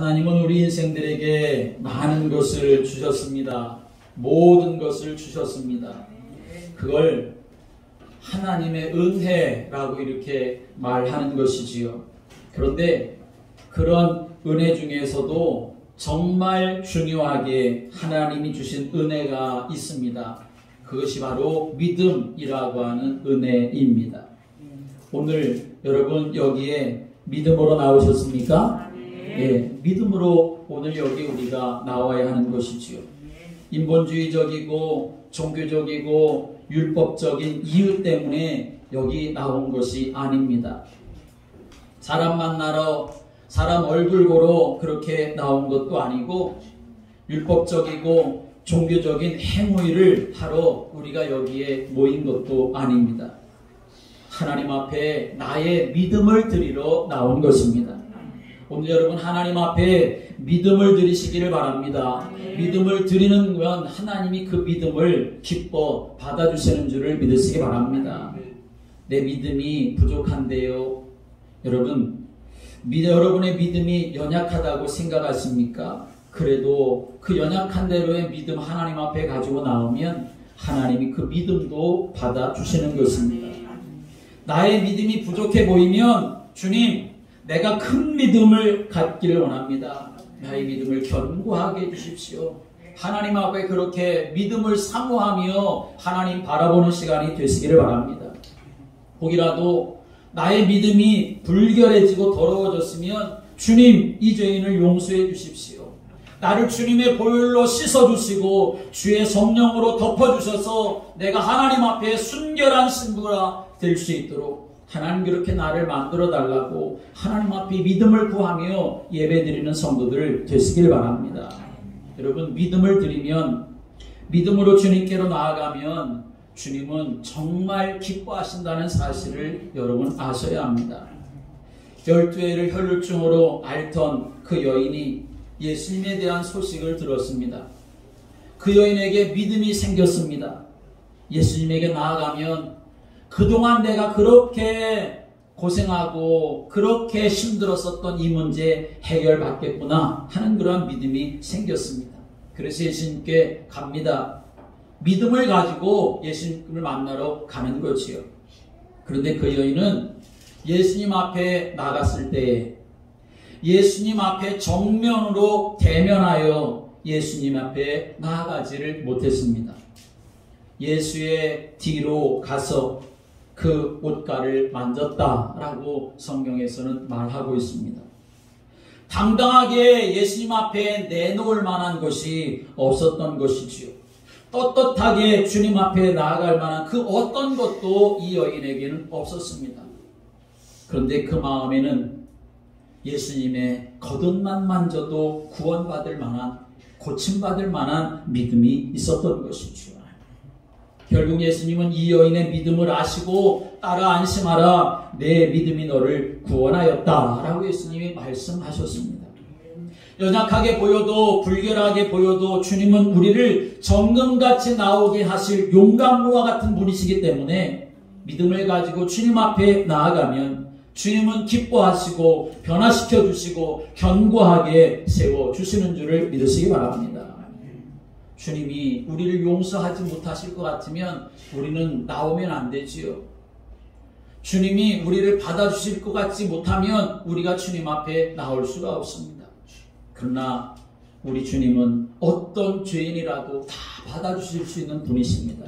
하나님은 우리 인생들에게 많은 것을 주셨습니다. 모든 것을 주셨습니다. 그걸 하나님의 은혜라고 이렇게 말하는 것이지요. 그런데 그런 은혜 중에서도 정말 중요하게 하나님이 주신 은혜가 있습니다. 그것이 바로 믿음이라고 하는 은혜입니다. 오늘 여러분 여기에 믿음으로 나오셨습니까? 예, 믿음으로 오늘 여기 우리가 나와야 하는 것이지요. 인본주의적이고 종교적이고 율법적인 이유 때문에 여기 나온 것이 아닙니다. 사람 만나러 사람 얼굴 보러 그렇게 나온 것도 아니고 율법적이고 종교적인 행위를 하러 우리가 여기에 모인 것도 아닙니다. 하나님 앞에 나의 믿음을 드리러 나온 것입니다. 오늘 여러분 하나님 앞에 믿음을 드리시기를 바랍니다. 믿음을 드리는 건 하나님이 그 믿음을 기뻐 받아주시는 줄을 믿으시기 바랍니다. 내 믿음이 부족한데요. 여러분의 믿음이 연약하다고 생각하십니까? 그래도 그 연약한 대로의 믿음 하나님 앞에 가지고 나오면 하나님이 그 믿음도 받아주시는 것입니다. 나의 믿음이 부족해 보이면 주님, 내가 큰 믿음을 갖기를 원합니다. 나의 믿음을 견고하게 해주십시오. 하나님 앞에 그렇게 믿음을 사모하며 하나님 바라보는 시간이 되시기를 바랍니다. 혹이라도 나의 믿음이 불결해지고 더러워졌으면 주님, 이 죄인을 용서해 주십시오. 나를 주님의 보혈로 씻어주시고 주의 성령으로 덮어주셔서 내가 하나님 앞에 순결한 신부가 될 수 있도록 하나님 그렇게 나를 만들어 달라고 하나님 앞에 믿음을 구하며 예배드리는 성도들 되시길 바랍니다. 여러분 믿음을 드리면 믿음으로 주님께로 나아가면 주님은 정말 기뻐하신다는 사실을 여러분 아셔야 합니다. 12해를 혈루증으로 앓던 그 여인이 예수님에 대한 소식을 들었습니다. 그 여인에게 믿음이 생겼습니다. 예수님에게 나아가면 그동안 내가 그렇게 고생하고 그렇게 힘들었었던 이 문제 해결받겠구나 하는 그런 믿음이 생겼습니다. 그래서 예수님께 갑니다. 믿음을 가지고 예수님을 만나러 가는 거지요. 그런데 그 여인은 예수님 앞에 나갔을 때 예수님 앞에 정면으로 대면하여 예수님 앞에 나아가지를 못했습니다. 예수의 뒤로 가서 그 옷가를 만졌다라고 성경에서는 말하고 있습니다. 당당하게 예수님 앞에 내놓을 만한 것이 없었던 것이지요. 떳떳하게 주님 앞에 나아갈 만한 그 어떤 것도 이 여인에게는 없었습니다. 그런데 그 마음에는 예수님의 겉옷만 만져도 구원받을 만한, 고침받을 만한 믿음이 있었던 것이죠. 결국 예수님은 이 여인의 믿음을 아시고 따라 안심하라, 내 믿음이 너를 구원하였다 라고 예수님이 말씀하셨습니다. 연약하게 보여도 불결하게 보여도 주님은 우리를 정금같이 나오게 하실 용광로와 같은 분이시기 때문에 믿음을 가지고 주님 앞에 나아가면 주님은 기뻐하시고 변화시켜 주시고 견고하게 세워주시는 줄을 믿으시기 바랍니다. 주님이 우리를 용서하지 못하실 것 같으면 우리는 나오면 안 되지요. 주님이 우리를 받아주실 것 같지 못하면 우리가 주님 앞에 나올 수가 없습니다. 그러나 우리 주님은 어떤 죄인이라도 다 받아주실 수 있는 분이십니다.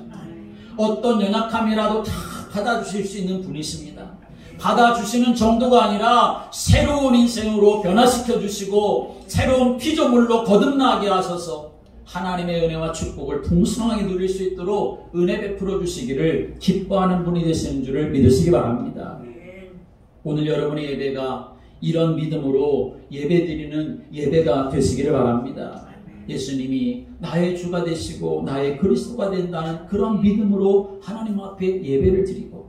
어떤 연약함이라도 다 받아주실 수 있는 분이십니다. 받아주시는 정도가 아니라 새로운 인생으로 변화시켜 주시고 새로운 피조물로 거듭나게 하셔서 하나님의 은혜와 축복을 풍성하게 누릴 수 있도록 은혜 베풀어 주시기를 기뻐하는 분이 되시는 줄을 믿으시기 바랍니다. 오늘 여러분의 예배가 이런 믿음으로 예배드리는 예배가 되시기를 바랍니다. 예수님이 나의 주가 되시고 나의 그리스도가 된다는 그런 믿음으로 하나님 앞에 예배를 드리고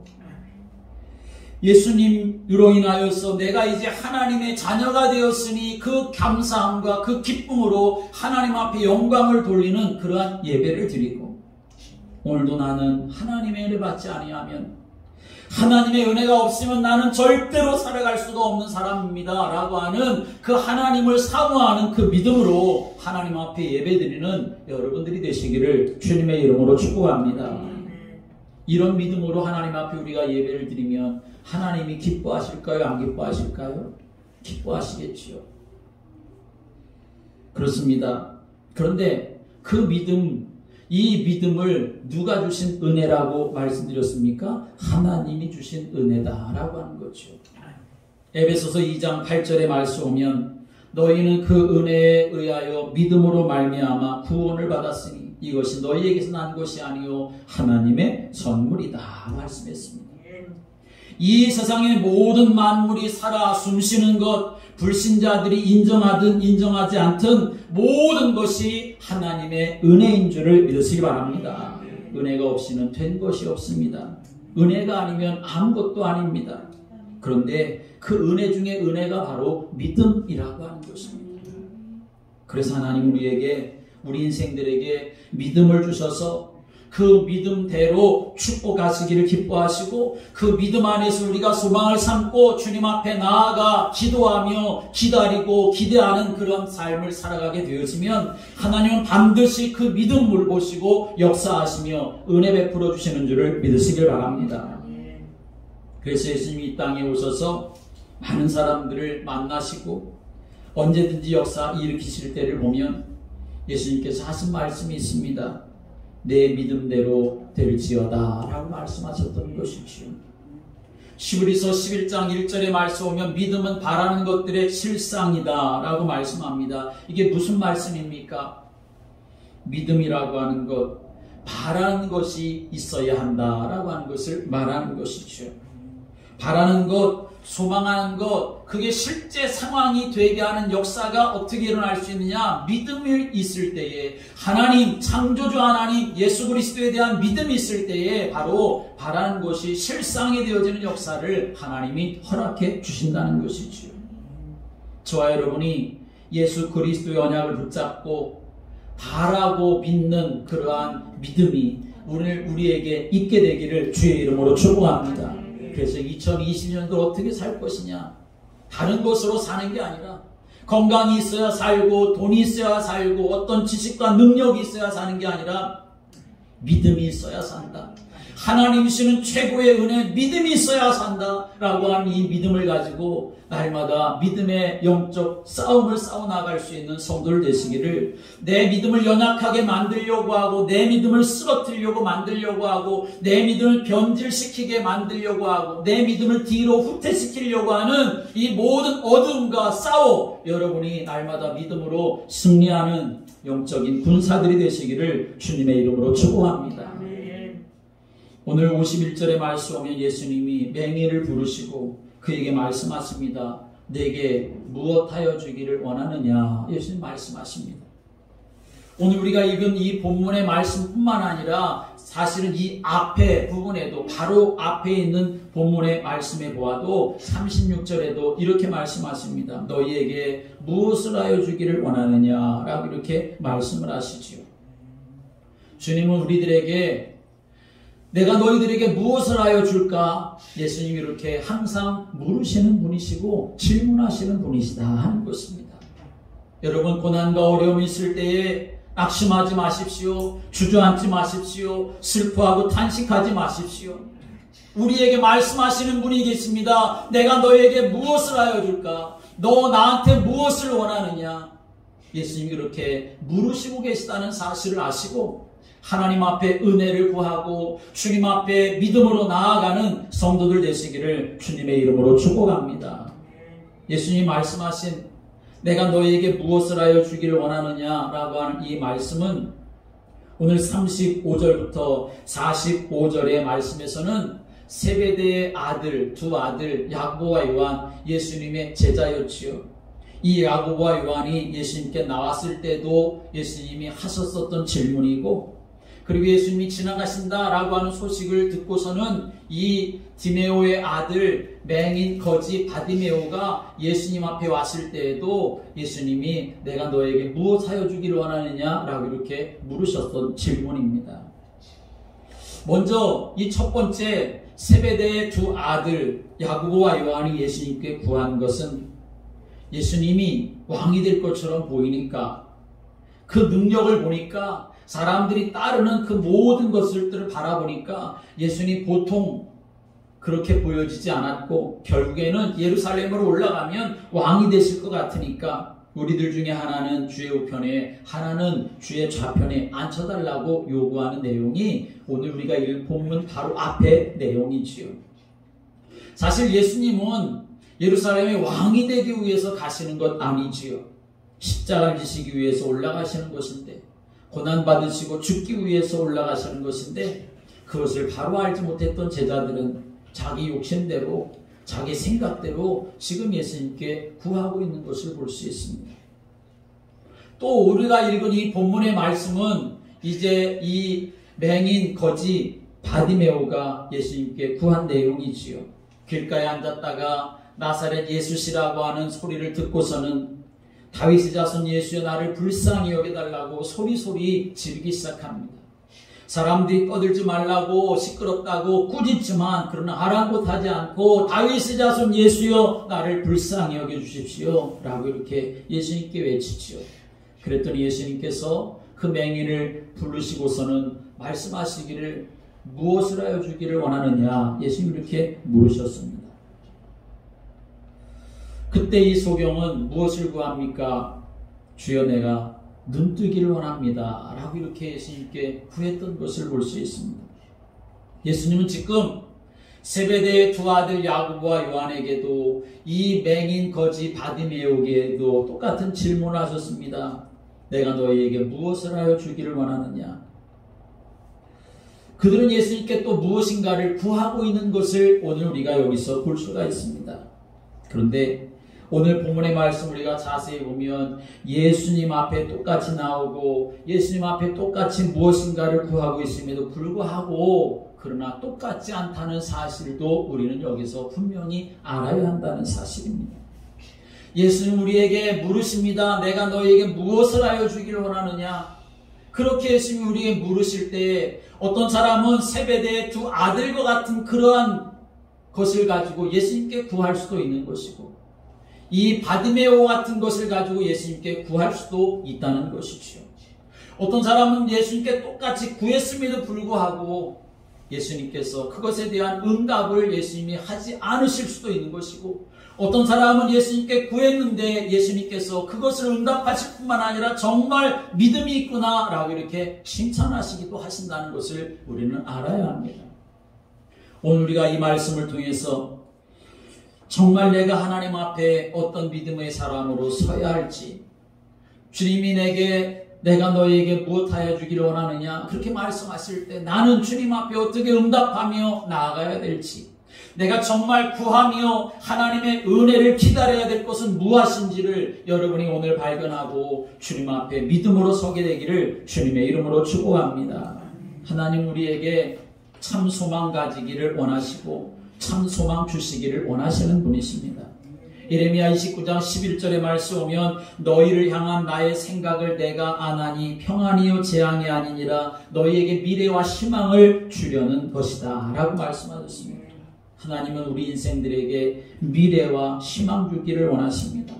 예수님으로 인하여서 내가 이제 하나님의 자녀가 되었으니 그 감사함과 그 기쁨으로 하나님 앞에 영광을 돌리는 그러한 예배를 드리고 오늘도 나는 하나님의 은혜 받지 아니하면 하나님의 은혜가 없으면 나는 절대로 살아갈 수가 없는 사람입니다 라고 하는 그 하나님을 사모하는 그 믿음으로 하나님 앞에 예배드리는 여러분들이 되시기를 주님의 이름으로 축복합니다. 이런 믿음으로 하나님 앞에 우리가 예배를 드리면 하나님이 기뻐하실까요? 안 기뻐하실까요? 기뻐하시겠지요. 그렇습니다. 그런데 그 믿음, 이 믿음을 누가 주신 은혜라고 말씀드렸습니까? 하나님이 주신 은혜다라고 하는 거죠. 에베소서 2장 8절의 말씀 오면 너희는 그 은혜에 의하여 믿음으로 말미암아 구원을 받았으니 이것이 너희에게서 난 것이 아니요 하나님의 선물이다 말씀했습니다. 이 세상의 모든 만물이 살아 숨쉬는 것, 불신자들이 인정하든 인정하지 않든 모든 것이 하나님의 은혜인 줄을 믿으시기 바랍니다. 은혜가 없이는 된 것이 없습니다. 은혜가 아니면 아무것도 아닙니다. 그런데 그 은혜 중에 은혜가 바로 믿음이라고 하는 것입니다. 그래서 하나님 우리에게, 우리 인생들에게 믿음을 주셔서 그 믿음대로 축복하시기를 기뻐하시고 그 믿음 안에서 우리가 소망을 삼고 주님 앞에 나아가 기도하며 기다리고 기대하는 그런 삶을 살아가게 되어지면 하나님은 반드시 그 믿음을 보시고 역사하시며 은혜 베풀어 주시는 줄을 믿으시길 바랍니다. 그래서 예수님이 이 땅에 오셔서 많은 사람들을 만나시고 언제든지 역사 일으키실 때를 보면 예수님께서 하신 말씀이 있습니다. 내 믿음대로 될지어다 라고 말씀하셨던 것이지요. 시브리서 11장 1절의 말씀 오면 믿음은 바라는 것들의 실상이다 라고 말씀합니다. 이게 무슨 말씀입니까? 믿음이라고 하는 것, 바라는 것이 있어야 한다 라고 하는 것을 말하는 것이죠. 바라는 것, 소망하는 것, 그게 실제 상황이 되게 하는 역사가 어떻게 일어날 수 있느냐? 믿음이 있을 때에, 하나님, 창조주 하나님, 예수 그리스도에 대한 믿음이 있을 때에 바로 바라는 것이 실상이 되어지는 역사를 하나님이 허락해 주신다는 것이지요. 저와 여러분이 예수 그리스도의 언약을 붙잡고 바라고 믿는 그러한 믿음이 오늘 우리에게 있게 되기를 주의 이름으로 축복합니다. 그래서 2020년도 어떻게 살 것이냐? 다른 것으로 사는 게 아니라 건강이 있어야 살고 돈이 있어야 살고 어떤 지식과 능력이 있어야 사는 게 아니라 믿음이 있어야 산다. 하나님이시는 최고의 은혜, 믿음이 있어야 산다 라고 하는 이 믿음을 가지고 날마다 믿음의 영적 싸움을 싸워나갈 수 있는 성도를 되시기를, 내 믿음을 연약하게 만들려고 하고 내 믿음을 쓰러뜨리려고 만들려고 하고 내 믿음을 변질시키게 만들려고 하고 내 믿음을 뒤로 후퇴시키려고 하는 이 모든 어둠과 싸워 여러분이 날마다 믿음으로 승리하는 영적인 군사들이 되시기를 주님의 이름으로 축복합니다. 오늘 51절의 말씀 오면 예수님이 맹인을 부르시고 그에게 말씀하십니다. 내게 무엇하여 주기를 원하느냐? 예수님 말씀하십니다. 오늘 우리가 읽은 이 본문의 말씀뿐만 아니라 사실은 이 앞에 부분에도 바로 앞에 있는 본문의 말씀에 보아도 36절에도 이렇게 말씀하십니다. 너희에게 무엇을 하여 주기를 원하느냐? 라고 이렇게 말씀을 하시지요. 주님은 우리들에게 내가 너희들에게 무엇을 하여 줄까? 예수님이 이렇게 항상 물으시는 분이시고 질문하시는 분이시다 하는 것입니다. 여러분, 고난과 어려움이 있을 때에 낙심하지 마십시오. 주저앉지 마십시오. 슬퍼하고 탄식하지 마십시오. 우리에게 말씀하시는 분이 계십니다. 내가 너희에게 무엇을 하여 줄까? 너 나한테 무엇을 원하느냐? 예수님이 이렇게 물으시고 계시다는 사실을 아시고 하나님 앞에 은혜를 구하고 주님 앞에 믿음으로 나아가는 성도들 되시기를 주님의 이름으로 축복합니다. 예수님 말씀하신 내가 너희에게 무엇을 하여 주기를 원하느냐라고 하는 이 말씀은 오늘 35절부터 45절의 말씀에서는 세베대의 아들, 두 아들 야고보와 요한, 예수님의 제자였지요. 이 야고보와 요한이 예수님께 나왔을 때도 예수님이 하셨었던 질문이고, 그리고 예수님이 지나가신다라고 하는 소식을 듣고서는 이 디메오의 아들 맹인 거지 바디메오가 예수님 앞에 왔을 때에도 예수님이 내가 너에게 무엇하여 주기를 원하느냐라고 이렇게 물으셨던 질문입니다. 먼저 이 첫 번째 세베대의 두 아들 야고보와 요한이 예수님께 구한 것은 예수님이 왕이 될 것처럼 보이니까, 그 능력을 보니까, 사람들이 따르는 그 모든 것들을 바라보니까 예수님이 보통 그렇게 보여지지 않았고, 결국에는 예루살렘으로 올라가면 왕이 되실 것 같으니까 우리들 중에 하나는 주의 우편에, 하나는 주의 좌편에 앉혀달라고 요구하는 내용이 오늘 우리가 읽은 본문 바로 앞의 내용이지요. 사실 예수님은 예루살렘의 왕이 되기 위해서 가시는 것 아니지요. 십자가를 지시기 위해서 올라가시는 것인데, 고난받으시고 죽기 위해서 올라가시는 것인데, 그것을 바로 알지 못했던 제자들은 자기 욕심대로, 자기 생각대로 지금 예수님께 구하고 있는 것을 볼 수 있습니다. 또 우리가 읽은 이 본문의 말씀은 이제 이 맹인 거지 바디메오가 예수님께 구한 내용이지요. 길가에 앉았다가 나사렛 예수시라고 하는 소리를 듣고서는 다윗의 자손 예수여 나를 불쌍히 여겨달라고 소리소리 지르기 시작합니다. 사람들이 떠들지 말라고 시끄럽다고 꾸짖지만 그러나 아랑곳하지 않고 다윗의 자손 예수여 나를 불쌍히 여겨주십시오 라고 이렇게 예수님께 외치지요. 그랬더니 예수님께서 그 맹인을 부르시고서는 말씀하시기를 무엇을 하여 주기를 원하느냐 예수님 이렇게 물으셨습니다. 그때 이 소경은 무엇을 구합니까? 주여 내가 눈뜨기를 원합니다 라고 이렇게 예수님께 구했던 것을 볼 수 있습니다. 예수님은 지금 세베대의 두 아들 야고보와 요한에게도 이 맹인 거지 바디메오에게도 똑같은 질문을 하셨습니다. 내가 너희에게 무엇을 하여 주기를 원하느냐? 그들은 예수님께 또 무엇인가를 구하고 있는 것을 오늘 우리가 여기서 볼 수가 있습니다. 그런데 오늘 본문의 말씀 우리가 자세히 보면 예수님 앞에 똑같이 나오고 예수님 앞에 똑같이 무엇인가를 구하고 있음에도 불구하고 그러나 똑같지 않다는 사실도 우리는 여기서 분명히 알아야 한다는 사실입니다. 예수님 우리에게 물으십니다. 내가 너희에게 무엇을 하여 주기를 원하느냐? 그렇게 예수님이 우리에게 물으실 때 어떤 사람은 세베대의 두 아들과 같은 그러한 것을 가지고 예수님께 구할 수도 있는 것이고 이 바디메오 같은 것을 가지고 예수님께 구할 수도 있다는 것이지요. 어떤 사람은 예수님께 똑같이 구했음에도 불구하고 예수님께서 그것에 대한 응답을 예수님이 하지 않으실 수도 있는 것이고 어떤 사람은 예수님께 구했는데 예수님께서 그것을 응답하실 뿐만 아니라 정말 믿음이 있구나 라고 이렇게 칭찬하시기도 하신다는 것을 우리는 알아야 합니다. 오늘 우리가 이 말씀을 통해서 정말 내가 하나님 앞에 어떤 믿음의 사람으로 서야 할지, 주님이 내가 너희에게 무엇하여 주기를 원하느냐 그렇게 말씀하실 때 나는 주님 앞에 어떻게 응답하며 나아가야 될지, 내가 정말 구하며 하나님의 은혜를 기다려야 될 것은 무엇인지를 여러분이 오늘 발견하고 주님 앞에 믿음으로 서게 되기를 주님의 이름으로 축복합니다. 하나님 우리에게 참 소망 가지기를 원하시고 참 소망 주시기를 원하시는 분이십니다. 예레미야 29장 11절의 말씀 오면 너희를 향한 나의 생각을 내가 아나니 평안이요 재앙이 아니니라 너희에게 미래와 희망을 주려는 것이다 라고 말씀하셨습니다. 하나님은 우리 인생들에게 미래와 희망 주기를 원하십니다.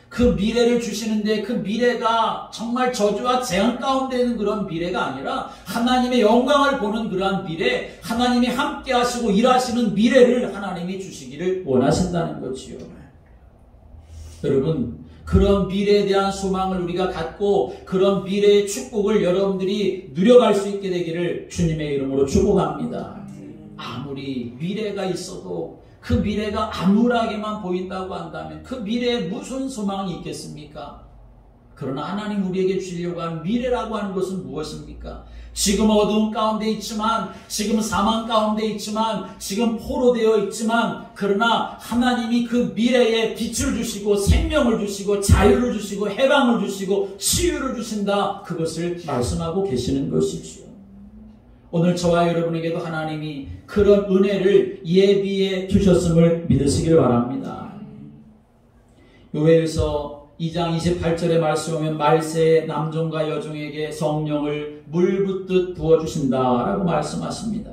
그 미래를 주시는데 그 미래가 정말 저주와 재앙 가운데 있는 그런 미래가 아니라 하나님의 영광을 보는 그러한 미래, 하나님이 함께 하시고 일하시는 미래를 하나님이 주시기를 원하신다는 거지요. 여러분, 그런 미래에 대한 소망을 우리가 갖고 그런 미래의 축복을 여러분들이 누려갈 수 있게 되기를 주님의 이름으로 축복합니다. 아무리 미래가 있어도 그 미래가 암울하게만 보인다고 한다면 그 미래에 무슨 소망이 있겠습니까? 그러나 하나님 우리에게 주려고 하는 미래라고 하는 것은 무엇입니까? 지금 어두운 가운데 있지만, 지금 사망 가운데 있지만, 지금 포로되어 있지만, 그러나 하나님이 그 미래에 빛을 주시고 생명을 주시고 자유를 주시고 해방을 주시고 치유를 주신다. 그것을 말씀하고 계시는 것이지요. 오늘 저와 여러분에게도 하나님이 그런 은혜를 예비해 주셨음을 믿으시길 바랍니다. 요엘서 2장 28절의 말씀 보면 말세의 남종과 여종에게 성령을 물 붓듯 부어주신다 라고 말씀하십니다.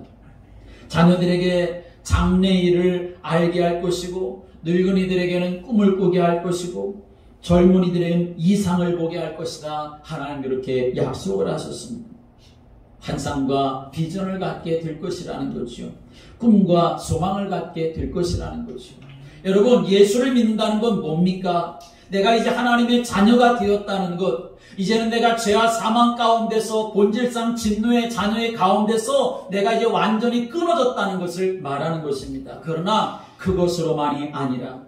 자녀들에게 장래일을 알게 할 것이고 늙은이들에게는 꿈을 꾸게 할 것이고 젊은이들에게는 이상을 보게 할 것이다. 하나님 그렇게 약속을 하셨습니다. 환상과 비전을 갖게 될 것이라는 거죠. 꿈과 소망을 갖게 될 것이라는 거죠. 여러분, 예수를 믿는다는 건 뭡니까? 내가 이제 하나님의 자녀가 되었다는 것, 이제는 내가 죄와 사망 가운데서 본질상 진노의 자녀의 가운데서 내가 이제 완전히 끊어졌다는 것을 말하는 것입니다. 그러나 그것으로만이 아니라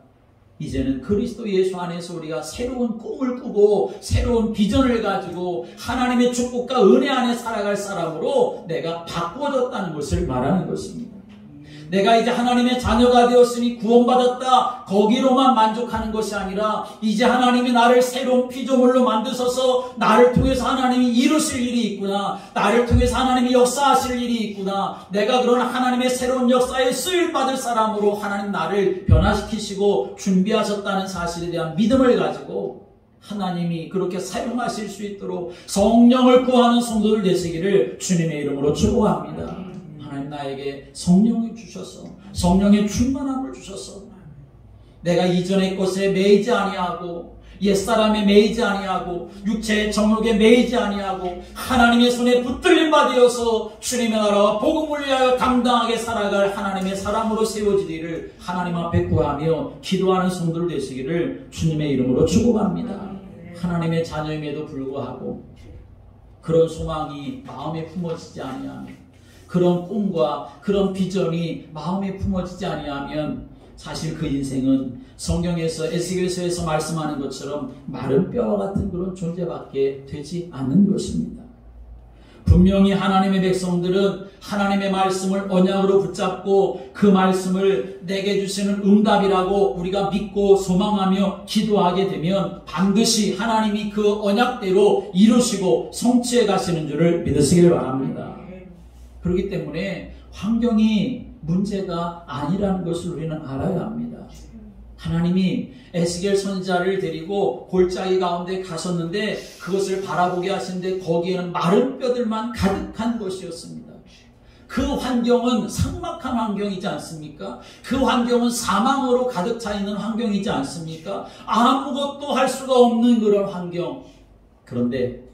이제는 그리스도 예수 안에서 우리가 새로운 꿈을 꾸고 새로운 비전을 가지고 하나님의 축복과 은혜 안에 살아갈 사람으로 내가 바꾸어졌다는 것을 말하는 것입니다. 내가 이제 하나님의 자녀가 되었으니 구원받았다, 거기로만 만족하는 것이 아니라 이제 하나님이 나를 새로운 피조물로 만드셔서 나를 통해서 하나님이 이루실 일이 있구나, 나를 통해서 하나님이 역사하실 일이 있구나, 내가 그런 하나님의 새로운 역사에 쓰임받을 사람으로 하나님 나를 변화시키시고 준비하셨다는 사실에 대한 믿음을 가지고 하나님이 그렇게 사용하실 수 있도록 성령을 구하는 성도들 되시기를 주님의 이름으로 축복합니다. 하나님 나에게 성령을 주셔서 성령의 충만함을 주셔서 내가 이전의 것에 매이지 아니하고 옛사람에 매이지 아니하고 육체의 정욕에 매이지 아니하고 하나님의 손에 붙들림 받으어서 주님의 나라와 복음을 위하여 당당하게 살아갈 하나님의 사람으로 세워지기를 하나님 앞에 구하며 기도하는 성도들 되시기를 주님의 이름으로 축복합니다. 하나님의 자녀임에도 불구하고 그런 소망이 마음에 품어지지 아니하면, 그런 꿈과 그런 비전이 마음에 품어지지 아니하면 사실 그 인생은 성경에서 에스겔서에서 말씀하는 것처럼 마른 뼈와 같은 그런 존재밖에 되지 않는 것입니다. 분명히 하나님의 백성들은 하나님의 말씀을 언약으로 붙잡고 그 말씀을 내게 주시는 응답이라고 우리가 믿고 소망하며 기도하게 되면 반드시 하나님이 그 언약대로 이루시고 성취해 가시는 줄을 믿으시길 바랍니다. 그렇기 때문에 환경이 문제가 아니라는 것을 우리는 알아야 합니다. 하나님이 에스겔 선지자를 데리고 골짜기 가운데 가셨는데 그것을 바라보게 하시는데 거기에는 마른 뼈들만 가득한 것이었습니다. 그 환경은 삭막한 환경이지 않습니까? 그 환경은 사망으로 가득 차 있는 환경이지 않습니까? 아무것도 할 수가 없는 그런 환경. 그런데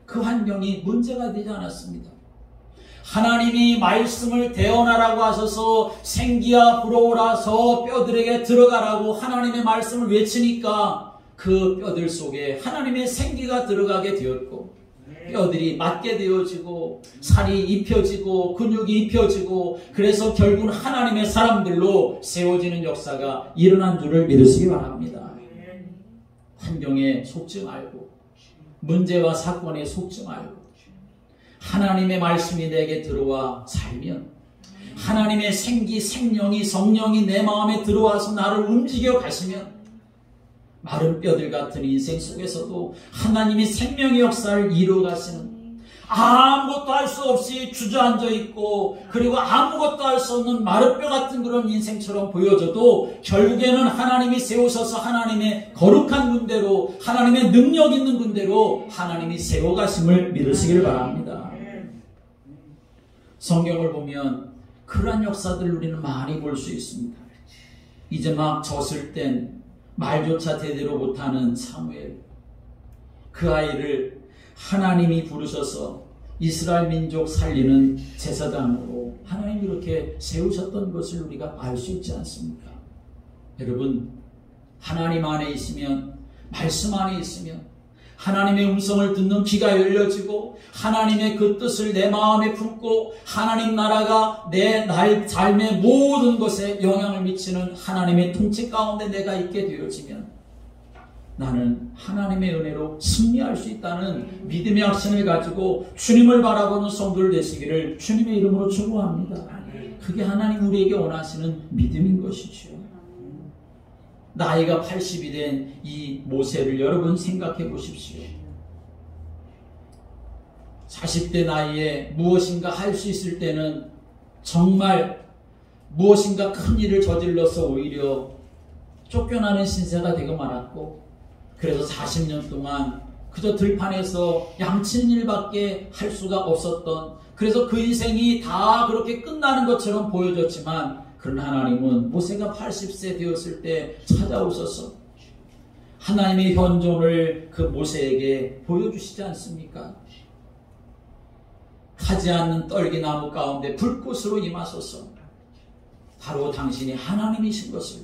그 환경이 문제가 되지 않았습니다. 하나님이 말씀을 대언하라고 하셔서 생기야 불어오라서 뼈들에게 들어가라고 하나님의 말씀을 외치니까 그 뼈들 속에 하나님의 생기가 들어가게 되었고 뼈들이 맞게 되어지고 살이 입혀지고 근육이 입혀지고 그래서 결국은 하나님의 사람들로 세워지는 역사가 일어난 줄을 믿으시기 바랍니다. 환경에 속지 말고 문제와 사건에 속지 말고 하나님의 말씀이 내게 들어와 살면 하나님의 생기, 생명이, 성령이 내 마음에 들어와서 나를 움직여 가시면 마른 뼈들 같은 인생 속에서도 하나님이 생명의 역사를 이루어 가시는, 아무것도 할 수 없이 주저앉아 있고 그리고 아무것도 할 수 없는 마른 뼈 같은 그런 인생처럼 보여져도 결국에는 하나님이 세우셔서 하나님의 거룩한 군대로 하나님의 능력 있는 군대로 하나님이 세워가심을 믿으시길 바랍니다. 성경을 보면 그러한 역사들을 우리는 많이 볼 수 있습니다. 이제 막 젖을 땐 말조차 제대로 못하는 사무엘, 그 아이를 하나님이 부르셔서 이스라엘 민족 살리는 제사장으로 하나님이 이렇게 세우셨던 것을 우리가 알 수 있지 않습니까? 여러분, 하나님 안에 있으면, 말씀 안에 있으면 하나님의 음성을 듣는 귀가 열려지고 하나님의 그 뜻을 내 마음에 품고 하나님 나라가 내 삶의 모든 것에 영향을 미치는 하나님의 통치 가운데 내가 있게 되어지면 나는 하나님의 은혜로 승리할 수 있다는 믿음의 확신을 가지고 주님을 바라보는 성도들 되시기를 주님의 이름으로 축복합니다. 그게 하나님 우리에게 원하시는 믿음인 것이죠. 나이가 80이 된 이 모세를 여러분 생각해 보십시오. 40대 나이에 무엇인가 할 수 있을 때는 정말 무엇인가 큰 일을 저질러서 오히려 쫓겨나는 신세가 되고 말았고, 그래서 40년 동안 그저 들판에서 양치는 일밖에 할 수가 없었던, 그래서 그 인생이 다 그렇게 끝나는 것처럼 보여졌지만, 그러나 하나님은 모세가 80세 되었을 때 찾아오셔서 하나님의 현존을 그 모세에게 보여주시지 않습니까? 타지 않는 떨기나무 가운데 불꽃으로 임하소서 바로 당신이 하나님이신 것을,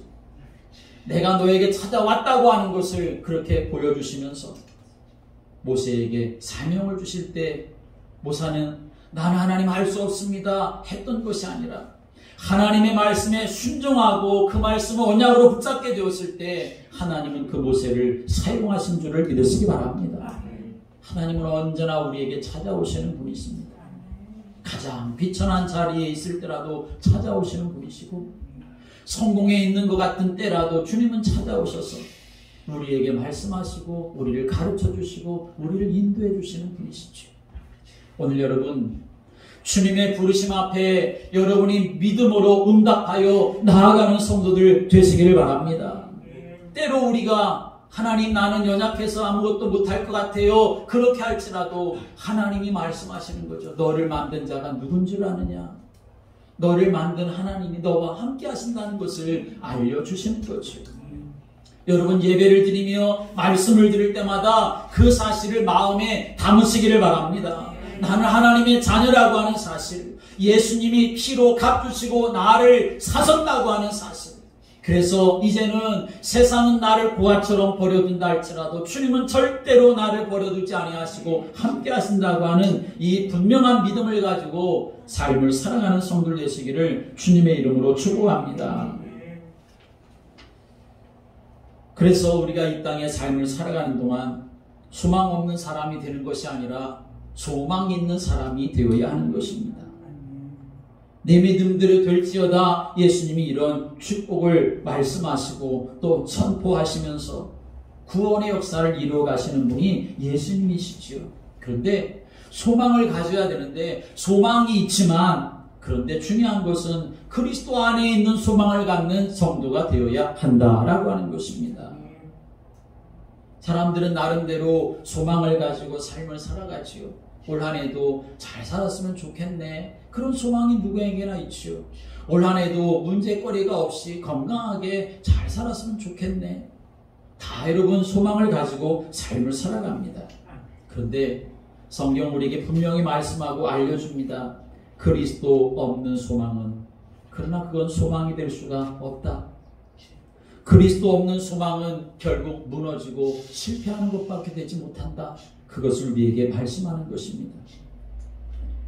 내가 너에게 찾아왔다고 하는 것을 그렇게 보여주시면서 모세에게 사명을 주실 때 모세는 나는 하나님 알 수 없습니다 했던 것이 아니라 하나님의 말씀에 순종하고 그 말씀을 언약으로 붙잡게 되었을 때 하나님은 그 모세를 사용하신 줄을 믿으시기 바랍니다. 하나님은 언제나 우리에게 찾아오시는 분이십니다. 가장 비천한 자리에 있을 때라도 찾아오시는 분이시고, 성공에 있는 것 같은 때라도 주님은 찾아오셔서 우리에게 말씀하시고 우리를 가르쳐 주시고 우리를 인도해 주시는 분이시죠. 오늘 여러분, 주님의 부르심 앞에 여러분이 믿음으로 응답하여 나아가는 성도들 되시기를 바랍니다. 때로 우리가 하나님 나는 연약해서 아무것도 못할 것 같아요 그렇게 할지라도 하나님이 말씀하시는 거죠. 너를 만든 자가 누군 줄 아느냐? 너를 만든 하나님이 너와 함께 하신다는 것을 알려주시는 거죠. 여러분, 예배를 드리며 말씀을 드릴 때마다 그 사실을 마음에 담으시기를 바랍니다. 나는 하나님의 자녀라고 하는 사실, 예수님이 피로 값주시고 나를 사셨다고 하는 사실, 그래서 이제는 세상은 나를 고아처럼 버려둔다 할지라도 주님은 절대로 나를 버려두지 아니하시고 함께 하신다고 하는 이 분명한 믿음을 가지고 삶을 살아가는 성도들 되시기를 주님의 이름으로 축복합니다. 그래서 우리가 이 땅에 삶을 살아가는 동안 소망 없는 사람이 되는 것이 아니라 소망 있는 사람이 되어야 하는 것입니다. 내 믿음대로 될지어다 예수님이 이런 축복을 말씀하시고 또 선포하시면서 구원의 역사를 이루어 가시는 분이 예수님이시지요. 그런데 소망을 가져야 되는데, 소망이 있지만 그런데 중요한 것은 그리스도 안에 있는 소망을 갖는 성도가 되어야 한다라고 하는 것입니다. 사람들은 나름대로 소망을 가지고 삶을 살아가지요. 올 한 해도 잘 살았으면 좋겠네, 그런 소망이 누구에게나 있지요. 올 한 해도 문제거리가 없이 건강하게 잘 살았으면 좋겠네. 다 여러분 소망을 가지고 삶을 살아갑니다. 그런데 성경 우리에게 분명히 말씀하고 알려줍니다. 그리스도 없는 소망은, 그러나 그건 소망이 될 수가 없다. 그리스도 없는 소망은 결국 무너지고 실패하는 것밖에 되지 못한다. 그것을 우리에게 말씀하는 것입니다.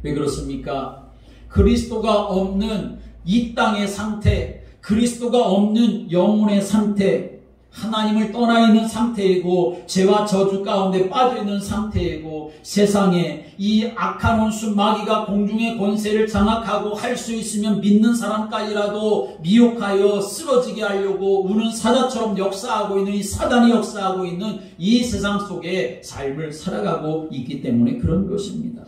왜 그렇습니까? 그리스도가 없는 이 땅의 상태, 그리스도가 없는 영혼의 상태, 하나님을 떠나 있는 상태이고 죄와 저주 가운데 빠져 있는 상태이고, 세상에 이 악한 원수 마귀가 공중의 권세를 장악하고 할 수 있으면 믿는 사람까지라도 미혹하여 쓰러지게 하려고 우는 사자처럼 역사하고 있는 이 사단이 역사하고 있는 이 세상 속에 삶을 살아가고 있기 때문에 그런 것입니다.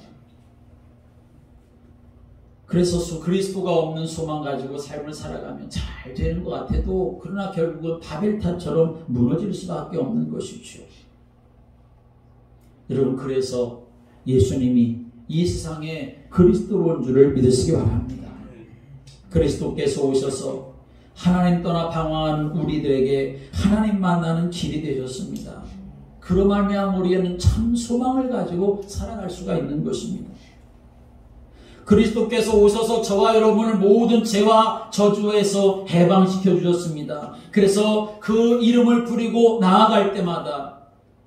그래서 그리스도가 없는 소망 가지고 삶을 살아가면 잘 되는 것 같아도 그러나 결국은 바벨탑처럼 무너질 수밖에 없는 것이죠. 여러분, 그래서 예수님이 이 세상에 그리스도로 온 줄을 믿으시기 바랍니다. 그리스도께서 오셔서 하나님 떠나 방황하는 우리들에게 하나님 만나는 길이 되셨습니다. 그로 말미암아 우리는 참 소망을 가지고 살아갈 수가 있는 것입니다. 그리스도께서 오셔서 저와 여러분을 모든 죄와 저주에서 해방시켜 주셨습니다. 그래서 그 이름을 부리고 나아갈 때마다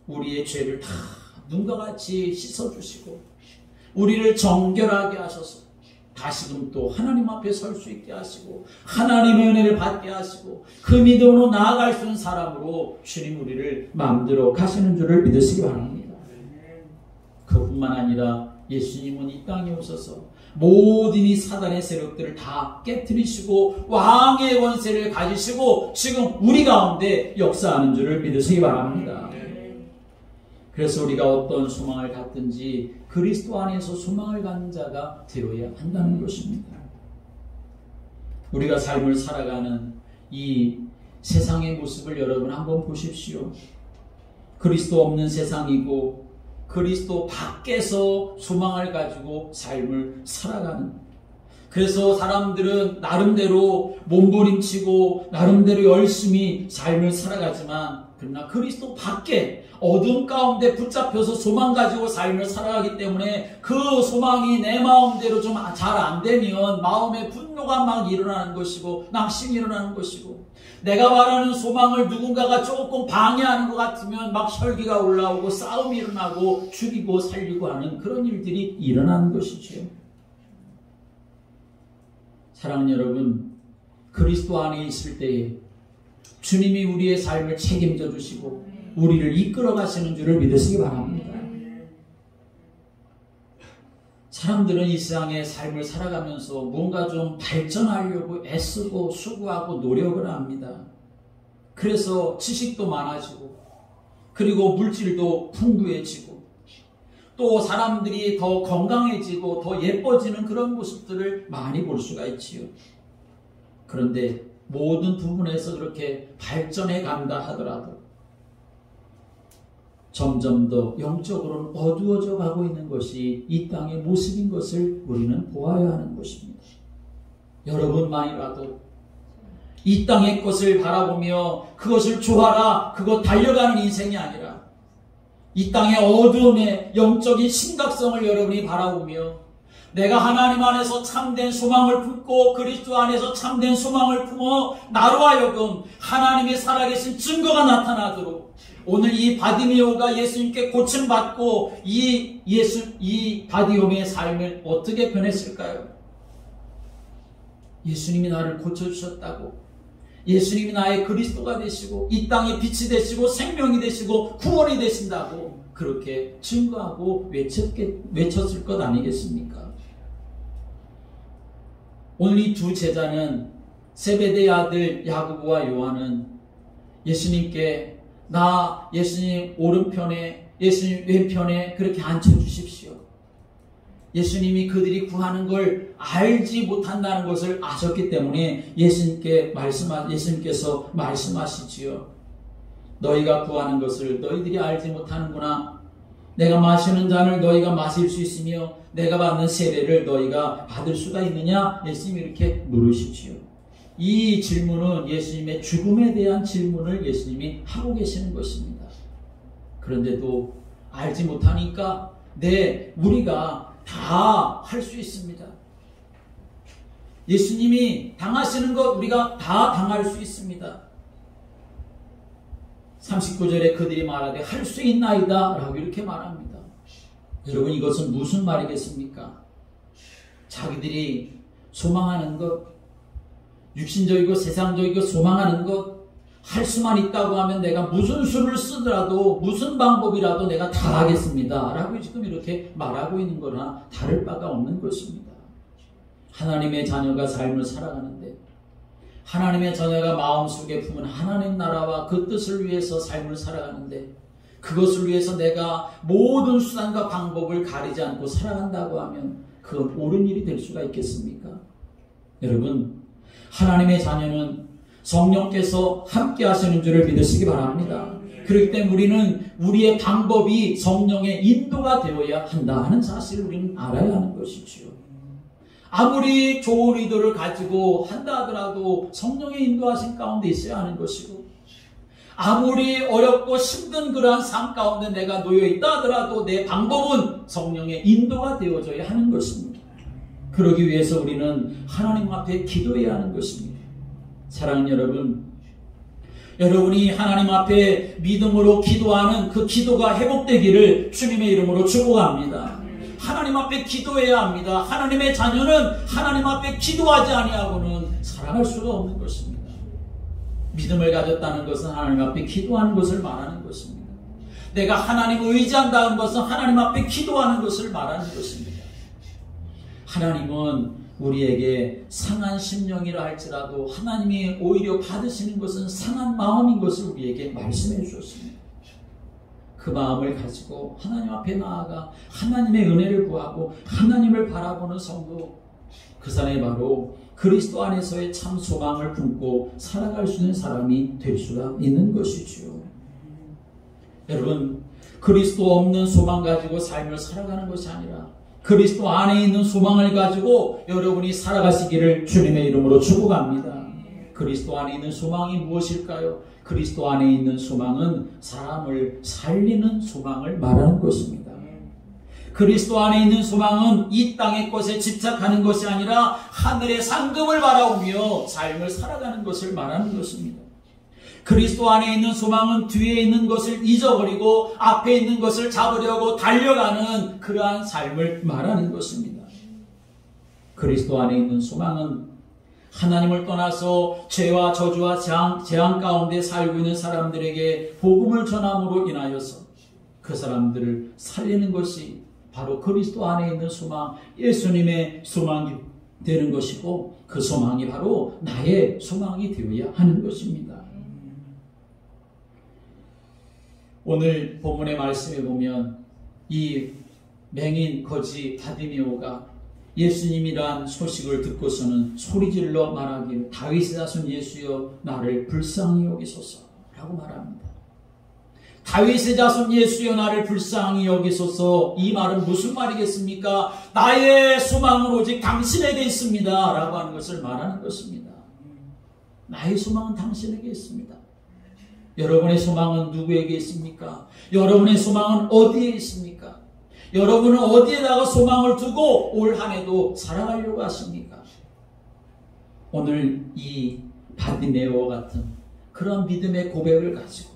우리의 죄를 다 눈과 같이 씻어주시고 우리를 정결하게 하셔서 다시금 또 하나님 앞에 설 수 있게 하시고 하나님의 은혜를 받게 하시고 그 믿음으로 나아갈 수 있는 사람으로 주님 우리를 만들어 가시는 줄을 믿으시기 바랍니다. 그뿐만 아니라 예수님은 이 땅에 오셔서 모든 이 사단의 세력들을 다 깨트리시고 왕의 권세를 가지시고 지금 우리 가운데 역사하는 줄을 믿으시기 바랍니다. 그래서 우리가 어떤 소망을 갖든지 그리스도 안에서 소망을 갖는 자가 되어야 한다는 것입니다. 우리가 삶을 살아가는 이 세상의 모습을 여러분 한번 보십시오. 그리스도 없는 세상이고 그리스도 밖에서 소망을 가지고 삶을 살아가는, 그래서 사람들은 나름대로 몸부림치고 나름대로 열심히 삶을 살아가지만, 그러나 그리스도 밖에 어둠 가운데 붙잡혀서 소망 가지고 삶을 살아가기 때문에 그 소망이 내 마음대로 좀 잘 안 되면 마음에 분노가 막 일어나는 것이고 낙심이 일어나는 것이고, 내가 말하는 소망을 누군가가 조금 방해하는 것 같으면 막 혈기가 올라오고 싸움이 일어나고 죽이고 살리고 하는 그런 일들이 일어나는 것이지요. 사랑하는 여러분, 그리스도 안에 있을 때에 주님이 우리의 삶을 책임져 주시고 우리를 이끌어 가시는 줄을 믿으시기 바랍니다. 사람들은 이 세상의 삶을 살아가면서 뭔가 좀 발전하려고 애쓰고 수고하고 노력을 합니다. 그래서 지식도 많아지고, 그리고 물질도 풍부해지고, 또 사람들이 더 건강해지고 더 예뻐지는 그런 모습들을 많이 볼 수가 있지요. 그런데 모든 부분에서 그렇게 발전해 간다 하더라도 점점 더 영적으로는 어두워져 가고 있는 것이 이 땅의 모습인 것을 우리는 보아야 하는 것입니다. 여러분만이라도 이 땅의 것을 바라보며 그것을 좋아라, 그것 달려가는 인생이 아니라 이 땅의 어두움의 영적인 심각성을 여러분이 바라보며 내가 하나님 안에서 참된 소망을 품고 그리스도 안에서 참된 소망을 품어 나로 하여금 하나님의 살아계신 증거가 나타나도록, 오늘 이 바디메오가 예수님께 고침받고 이 바디메오의 삶을 어떻게 변했을까요? 예수님이 나를 고쳐주셨다고, 예수님이 나의 그리스도가 되시고 이 땅의 빛이 되시고 생명이 되시고 구원이 되신다고 그렇게 증거하고 외쳤을 것 아니겠습니까? 오늘 이 두 제자는, 세베대의 아들 야고보와 요한은 예수님께 나 예수님 오른편에 예수님 왼편에 그렇게 앉혀주십시오. 예수님이 그들이 구하는 걸 알지 못한다는 것을 아셨기 때문에 예수님께서 말씀하시지요. 너희가 구하는 것을 너희들이 알지 못하는구나. 내가 마시는 잔을 너희가 마실 수 있으며 내가 받는 세례를 너희가 받을 수가 있느냐? 예수님이 이렇게 물으시지요. 이 질문은 예수님의 죽음에 대한 질문을 예수님이 하고 계시는 것입니다. 그런데도 알지 못하니까 우리가 다 할 수 있습니다. 예수님이 당하시는 것 우리가 다 당할 수 있습니다. 39절에 그들이 말하되 할 수 있나이다 라고 이렇게 말합니다. 여러분, 이것은 무슨 말이겠습니까? 자기들이 소망하는 것, 육신적이고 세상적이고 소망하는 것, 할 수만 있다고 하면 내가 무슨 수를 쓰더라도 무슨 방법이라도 내가 다 하겠습니다 라고 지금 이렇게 말하고 있는 거나 다를 바가 없는 것입니다. 하나님의 자녀가 삶을 살아가는데, 하나님의 자녀가 마음속에 품은 하나님 나라와 그 뜻을 위해서 삶을 살아가는데, 그것을 위해서 내가 모든 수단과 방법을 가리지 않고 살아간다고 하면 그건 옳은 일이 될 수가 있겠습니까? 여러분, 하나님의 자녀는 성령께서 함께 하시는 줄을 믿으시기 바랍니다. 그렇기 때문에 우리는 우리의 방법이 성령의 인도가 되어야 한다 하는 사실을 우리는 알아야 하는 것이지요. 아무리 좋은 의도를 가지고 한다 하더라도 성령의 인도하신 가운데 있어야 하는 것이고, 아무리 어렵고 힘든 그러한 삶 가운데 내가 놓여 있다 하더라도 내 방법은 성령의 인도가 되어져야 하는 것입니다. 그러기 위해서 우리는 하나님 앞에 기도해야 하는 것입니다. 사랑하는 여러분, 여러분이 하나님 앞에 믿음으로 기도하는 그 기도가 회복되기를 주님의 이름으로 축복합니다. 하나님 앞에 기도해야 합니다. 하나님의 자녀는 하나님 앞에 기도하지 아니하고는 살아갈 수가 없는 것입니다. 믿음을 가졌다는 것은 하나님 앞에 기도하는 것을 말하는 것입니다. 내가 하나님을 의지한다는 것은 하나님 앞에 기도하는 것을 말하는 것입니다. 하나님은 우리에게 상한 심령이라 할지라도 하나님이 오히려 받으시는 것은 상한 마음인 것을 우리에게 말씀해 주셨습니다. 그 마음을 가지고 하나님 앞에 나아가 하나님의 은혜를 구하고 하나님을 바라보는 성도, 그 사람이 바로 그리스도 안에서의 참 소망을 품고 살아갈 수 있는 사람이 될 수가 있는 것이지요. 여러분, 그리스도 없는 소망 가지고 삶을 살아가는 것이 아니라 그리스도 안에 있는 소망을 가지고 여러분이 살아가시기를 주님의 이름으로 축복합니다. 그리스도 안에 있는 소망이 무엇일까요? 그리스도 안에 있는 소망은 사람을 살리는 소망을 말하는 것입니다. 그리스도 안에 있는 소망은 이 땅의 것에 집착하는 것이 아니라 하늘의 상급을 바라보며 삶을 살아가는 것을 말하는 것입니다. 그리스도 안에 있는 소망은 뒤에 있는 것을 잊어버리고 앞에 있는 것을 잡으려고 달려가는 그러한 삶을 말하는 것입니다. 그리스도 안에 있는 소망은 하나님을 떠나서 죄와 저주와 재앙 가운데 살고 있는 사람들에게 복음을 전함으로 인하여서 그 사람들을 살리는 것이 바로 그리스도 안에 있는 소망, 예수님의 소망이 되는 것이고 그 소망이 바로 나의 소망이 되어야 하는 것입니다. 오늘 본문의 말씀에 보면 이 맹인 거지 바디메오가 예수님이란 소식을 듣고서는 소리질러 말하기를 다윗의 자손 예수여 나를 불쌍히 여기소서 라고 말합니다. 다윗의 자손 예수여 나를 불쌍히 여기소서, 이 말은 무슨 말이겠습니까? 나의 소망은 오직 당신에게 있습니다 라고 하는 것을 말하는 것입니다. 나의 소망은 당신에게 있습니다. 여러분의 소망은 누구에게 있습니까? 여러분의 소망은 어디에 있습니까? 여러분은 어디에다가 소망을 두고 올 한 해도 살아가려고 하십니까? 오늘 이 바디메오와 같은 그런 믿음의 고백을 가지고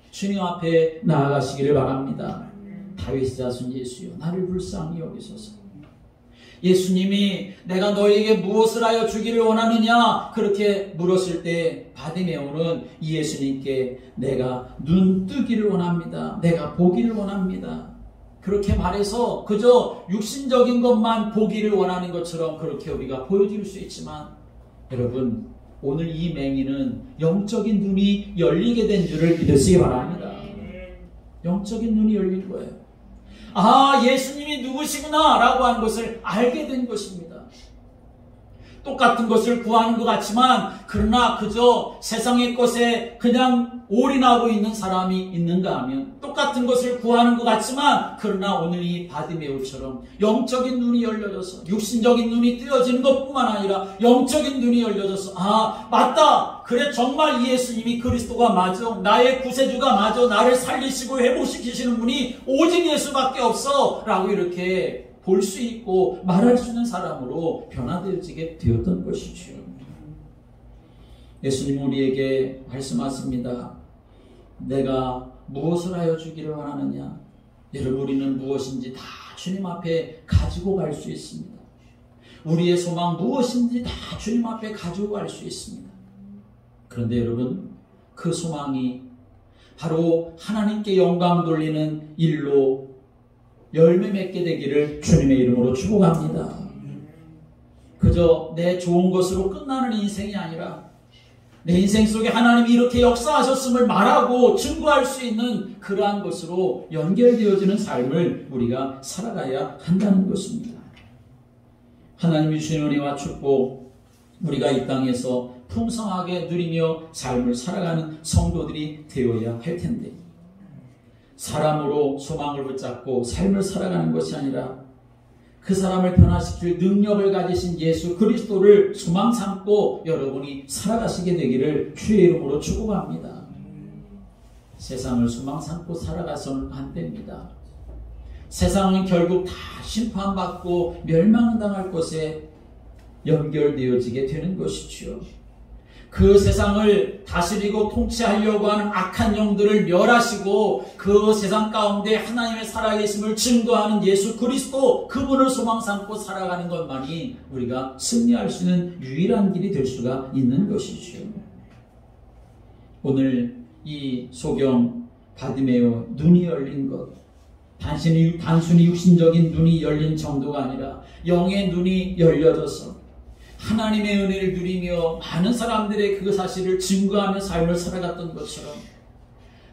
주님 앞에 나아가시기를 바랍니다. 다윗의 자손 예수여 나를 불쌍히 여기소서. 예수님이 내가 너에게 무엇을 하여 주기를 원하느냐 그렇게 물었을 때 바디메오는 이 예수님께 내가 눈 뜨기를 원합니다. 내가 보기를 원합니다. 그렇게 말해서 그저 육신적인 것만 보기를 원하는 것처럼 그렇게 우리가 보여줄 수 있지만 여러분, 오늘 이 맹인은 영적인 눈이 열리게 된 줄을 믿으시기 바랍니다. 영적인 눈이 열린 거예요. 아, 예수님이 누구시구나 라고 하는 것을 알게 된 것입니다. 똑같은 것을 구하는 것 같지만 그러나 그저 세상의 것에 그냥 올인하고 있는 사람이 있는가 하면 똑같은 것을 구하는 것 같지만 그러나 오늘 이 바디메오처럼 영적인 눈이 열려져서 육신적인 눈이 뜨여지는 것뿐만 아니라 영적인 눈이 열려져서 아 맞다, 그래 정말 이 예수님이 그리스도가 맞아, 나의 구세주가 맞아, 나를 살리시고 회복시키시는 분이 오직 예수밖에 없어 라고 이렇게 볼 수 있고 말할 수 있는 사람으로 변화되어지게 되었던 것이죠. 예수님 우리에게 말씀하십니다. 내가 무엇을 하여 주기를 원하느냐? 여러분, 우리는 무엇인지 다 주님 앞에 가지고 갈 수 있습니다. 우리의 소망 무엇인지 다 주님 앞에 가지고 갈 수 있습니다. 그런데 여러분, 그 소망이 바로 하나님께 영광 돌리는 일로 열매 맺게 되기를 주님의 이름으로 축복합니다. 그저 내 좋은 것으로 끝나는 인생이 아니라 내 인생 속에 하나님이 이렇게 역사하셨음을 말하고 증거할 수 있는 그러한 것으로 연결되어지는 삶을 우리가 살아가야 한다는 것입니다. 하나님이 주신 은혜와 축복, 우리가 이 땅에서 풍성하게 누리며 삶을 살아가는 성도들이 되어야 할 텐데 사람으로 소망을 붙잡고 삶을 살아가는 것이 아니라 그 사람을 변화시킬 능력을 가지신 예수 그리스도를 소망 삼고 여러분이 살아가시게 되기를 주의 이름으로 축복합니다. 세상을 소망 삼고 살아가서는 안 됩니다. 세상은 결국 다 심판받고 멸망당할 것에 연결되어지게 되는 것이지요. 그 세상을 다스리고 통치하려고 하는 악한 영들을 멸하시고 그 세상 가운데 하나님의 살아계심을 증거하는 예수 그리스도, 그분을 소망 삼고 살아가는 것만이 우리가 승리할 수 있는 유일한 길이 될 수가 있는 것이죠. 오늘 이 소경 바디메오 눈이 열린 것, 단순히 육신적인 눈이 열린 정도가 아니라 영의 눈이 열려져서 하나님의 은혜를 누리며 많은 사람들의 그 사실을 증거하며 삶을 살아갔던 것처럼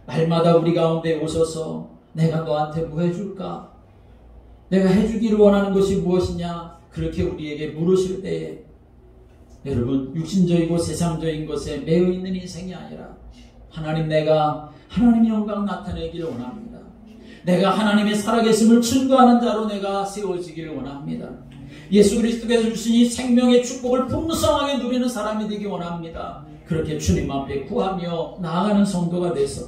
날마다 우리 가운데 오셔서 내가 너한테 뭐 해줄까? 내가 해주기를 원하는 것이 무엇이냐? 그렇게 우리에게 물으실 때에 여러분, 육신적이고 세상적인 것에 매여 있는 인생이 아니라 하나님, 내가 하나님의 영광 나타내기를 원합니다. 내가 하나님의 살아계심을 증거하는 자로 내가 세워지기를 원합니다. 예수 그리스도께서 주신 이 생명의 축복을 풍성하게 누리는 사람이 되기 원합니다. 그렇게 주님 앞에 구하며 나아가는 성도가 돼서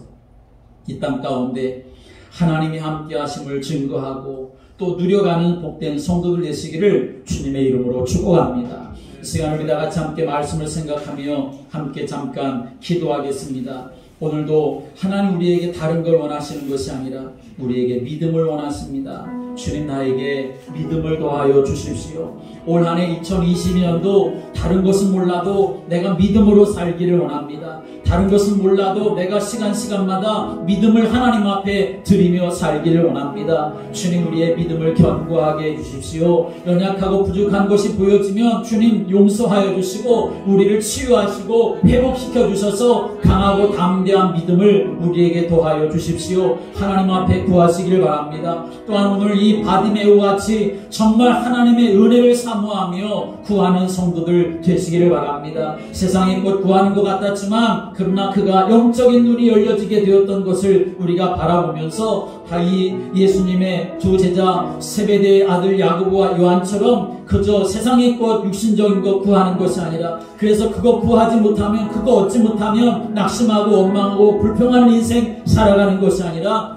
이 땅 가운데 하나님이 함께 하심을 증거하고 또 누려가는 복된 성도들 되시기를 주님의 이름으로 축복합니다. 이 시간을 우리 다 같이 함께 말씀을 생각하며 함께 잠깐 기도하겠습니다. 오늘도 하나님 우리에게 다른 걸 원하시는 것이 아니라 우리에게 믿음을 원하십니다. 주님 나에게 믿음을 더하여 주십시오. 올 한 해 2022년도 다른 것은 몰라도 내가 믿음으로 살기를 원합니다. 다른 것은 몰라도 내가 시간마다 믿음을 하나님 앞에 드리며 살기를 원합니다. 주님 우리의 믿음을 견고하게 해주십시오. 연약하고 부족한 것이 보여지면 주님 용서하여 주시고 우리를 치유하시고 회복시켜 주셔서 강하고 담대한 믿음을 우리에게 더하여 주십시오. 하나님 앞에 구하시길 바랍니다. 또한 오늘 이 바디메오 같이 정말 하나님의 은혜를 사모하며 구하는 성도들 되시기를 바랍니다. 세상의 것 구하는 것 같았지만 그러나 그가 영적인 눈이 열려지게 되었던 것을 우리가 바라보면서 이 예수님의 두 제자 세베대의 아들 야고보와 요한처럼 그저 세상의 것 육신적인 것 구하는 것이 아니라 그래서 그거 구하지 못하면 그거 얻지 못하면 낙심하고 원망하고 불평하는 인생 살아가는 것이 아니라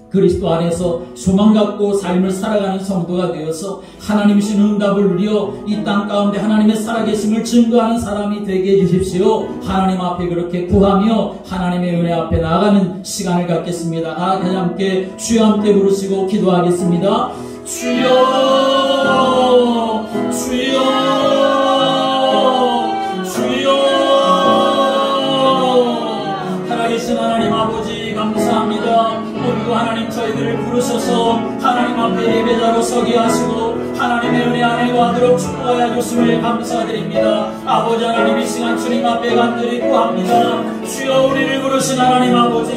그리스도 안에서 소망 갖고 삶을 살아가는 성도가 되어서 하나님이신 응답을 누려 이 땅 가운데 하나님의 살아계심을 증거하는 사람이 되게 해주십시오. 하나님 앞에 그렇게 구하며 하나님의 은혜 앞에 나아가는 시간을 갖겠습니다. 같이 함께 주여 함께 부르시고 기도하겠습니다. 주여 주여 주여. 살아계신 하나님 아버지 감사합니다. 오늘도 하나님 저희들을 부르셔서 하나님 앞에 예배자로 서게 하시고 하나님의 은혜 안에 거하도록 축복하여 주심을 감사드립니다. 아버지 하나님 이 시간 주님 앞에 간절히 구합니다. 주여 우리를 부르신 하나님 아버지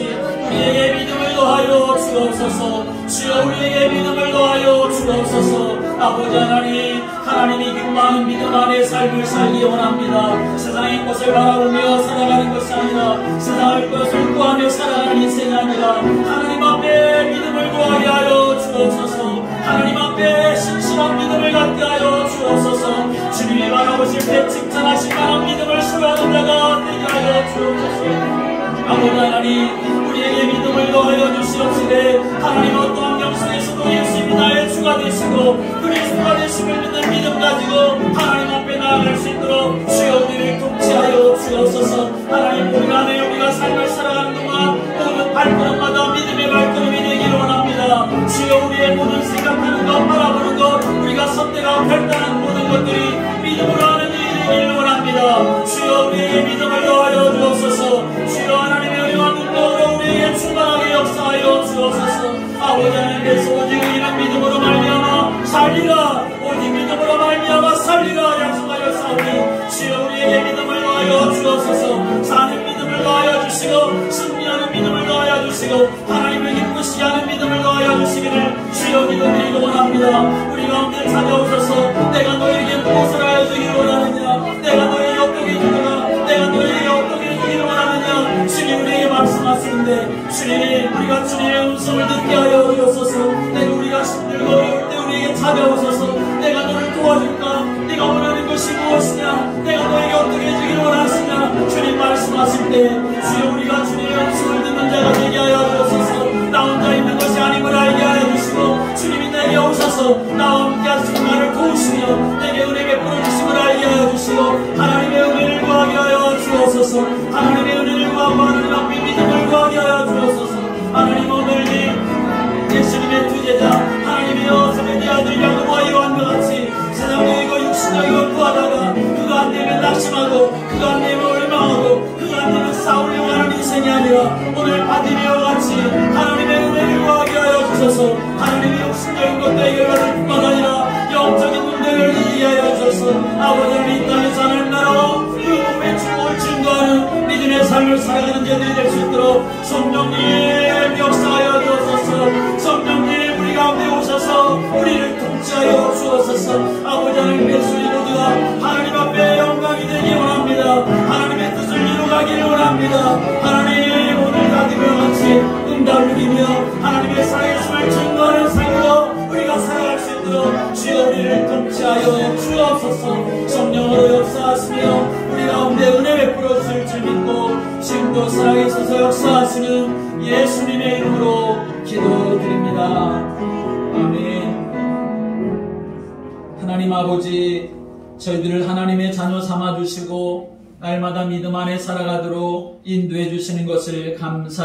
우리에게 믿음을 더하여 주옵소서. 주여 우리에게 믿음을 더하여 주옵소서. 아버지 하나님 하나님이 기뻐하는 믿음 안에 삶을 살기 원합니다. 세상의 것을 바라보며 살아가는 것이 아니라 세상의 것을 구하며 살아가는 인생이 아니라 하나님 앞에 믿음을 구하게 하여 주옵소서. 하나님 앞에 신실한 믿음을 갖게 하여 주옵소서. 주님이 바라보실 때 칭찬하실 만한 믿음을 수여하는 자가 되게 하여 주옵소서. 아버지 하나님 우리에게 믿음을 더하여 주시옵시되 하나님 어떠한 영성에서도 예수님이 나의 주가 되시고 그리스도가 되심을 믿는 믿음 가지고 하나님 앞에 나아갈 수 있도록 주여 우리를 통치하여 주옵소서. 하나님 우리 안에 우리가 삶을 살아가는 동안 모든 발걸음마다 믿음의 발걸음이 되기를 원합니다. 주여 우리의 모든 생각하는 것 바라보는 것 우리가 선택하고 결단하는 모든 것들이 믿음으로 하는 일이 되기를 원합니다. 주여 우리에게 믿음을 더하여 주옵소서. 주여 하나님의 은혜와 능력으로 우리에게 충만하게 역사하여 주옵소서. 아버지 하나님께서 오직 이는 믿음으로 말미암아 살리라 오직 믿음으로 말미암아 살리라 약속하여 싸우니 주여 우리에게 믿음을 더하여 주옵소서. 사는 믿음을 더하여 주시고 승리하는 믿음을 더하여 주시고 하나님을 기쁘시게 하는 믿음을 더하여 주시기를 주여 기도드리고 원합니다. 우리 가운데 찾아오셔서 내가 너에게 무엇을 하여 주기를 원하느냐 내가 너에게 어떻게 해주느냐 내가 너에게 어떻게 해주기를 원하느냐 주님 우리에게 말씀하시는데 주님 우리가 주님의 음성을 듣게 하여 주옵소서. 내가 우리가 힘들고 어려울 때 우리에게 찾아오셔서 내가 너를 도와줄까 네가 원하는 것이 무엇이냐 내가 너에게 어떻게 해주기를 원하시냐 주님 말씀하실 때 주여 우리가 주님의 음성을 듣는 자가 되게 하여 주옵소서. 나 혼자 있는 것이 아님을 알게 하여 주시고 주님이 내게 오셔서 나와 함께 하시고 나를 도우시며 내게 은혜 베풀어 주심을 알게 하여 주시고 하나님의 은혜를 구하게 하여 주옵소서. 하나님의 은혜를 구하고 하나님 앞에 믿음을 구하게 하여 주옵소서. 하나님 오늘 예수님의 두 제자 하나님이여 세베대의 아들 야고보와 요한과 같이 세상적이고 육신적이고 구하다가 그가 안 되면 낙심하고 그가 안 되면 원망하고 그가 안 되면 싸우려고 하는 인생이 아니라 오늘 바디메오 같이 하나님의 은혜를 구하게 하여 주셔서 하나님의 육신적인 것도 해결받을 뿐만 아니라 영적인 문제를 이기게 하여 주셔서 아버지 하나님 이 땅에서 하나님 나라로 그 몸의 축복을 증거하는 믿음의 삶을 살아가는 자들이 될 수 있도록 성령님 역사하여 주옵소서. 성령님 우리 가운데 오셔서 우리를 통치하여 주옵소서. 아버지 하나님의 수리 모두가 하나님 앞에 영광이 되기 원합니다. 하나님의 뜻을 이루가기를 원합니다. 하나님 오늘 다니며 같이 하며 하나님의 살아계심을 증거하는 삶으로 우리가 살아갈 수 있도록 주여 우리를 통치하여 주옵소서. 성령으로 역사하시며 우리 가운데 은혜 베풀어 주실 줄 믿고 지금도 살아계셔서 역사하시는 예수님의 이름으로 기도드립니다. 아멘. 하나님 아버지, 저희들을 하나님의 자녀 삼아주시고 날마다 믿음 안에 살아가도록 인도해 주시는 것을 감사합니다.